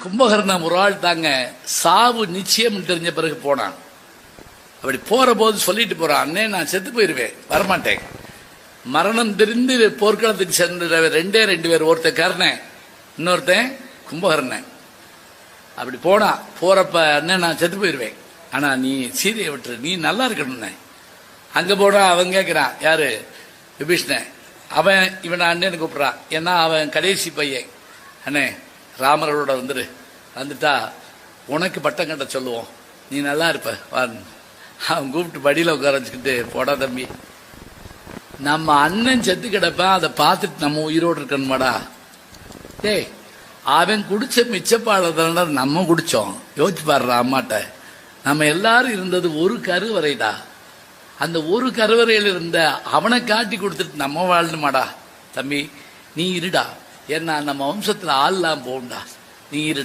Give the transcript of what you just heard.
கும்பகர்ணன் ஒரு ஆள் தாங்க சாவு நிச்சயம் தெரிஞ்ச பிறகு போனான். அப்படி போற போது சொல்லிட்டு போறான், அண்ணே நான் செத்து போயிருவேன், வரமாட்டேன். மரணம் தெரிந்து போர்க்களத்துக்கு சென்ற ரெண்டு பேர், ஒருத்தன் கர்ணன், இன்னொருத்தன் கும்பகர்ணன். அப்படி போனா போறப்ப அண்ணன் நான் செத்து போயிருவேன், ஆனா நீ சீதையை விட்டுரு, நீ நல்லா இருக்கணும்னு. அங்க போனா அவன் கேட்கிறான், யாரு? விபீஷ்ணன். அவன் இவனை அண்ணன் கூப்பிடுறான், ஏன்னா அவன் கடைசி பையன். அண்ணே ராமரோட வந்துட்டா உனக்கு பட்டம் கட்ட சொல்லுவோம், நீ நல்லா இருப்ப. அவன் கூப்பிட்டு படியில உட்கார வச்சுக்கிட்டு, போடா தம்பி, நம்ம அண்ணன் செத்து கிடப்பேன், அதை பார்த்துட்டு நம்ம உயிரோடு இருக்கணுமாடா. டேய், அவன் குடிச்ச மிச்சப்பாடத்தான நம்ம குடிச்சோம். யோசிச்சு பாடுற அம்மாட்ட, நம்ம எல்லாரும் இருந்தது ஒரு கருவறைடா. அந்த ஒரு கருவறையில் இருந்த அவனை காட்டி கொடுத்துட்டு நம்ம வாழணுமாடா. தம்பி நீ இருடா, ஏன்னா நம்ம வம்சத்துல ஆள்லாம் போகும்டா, நீ இரு.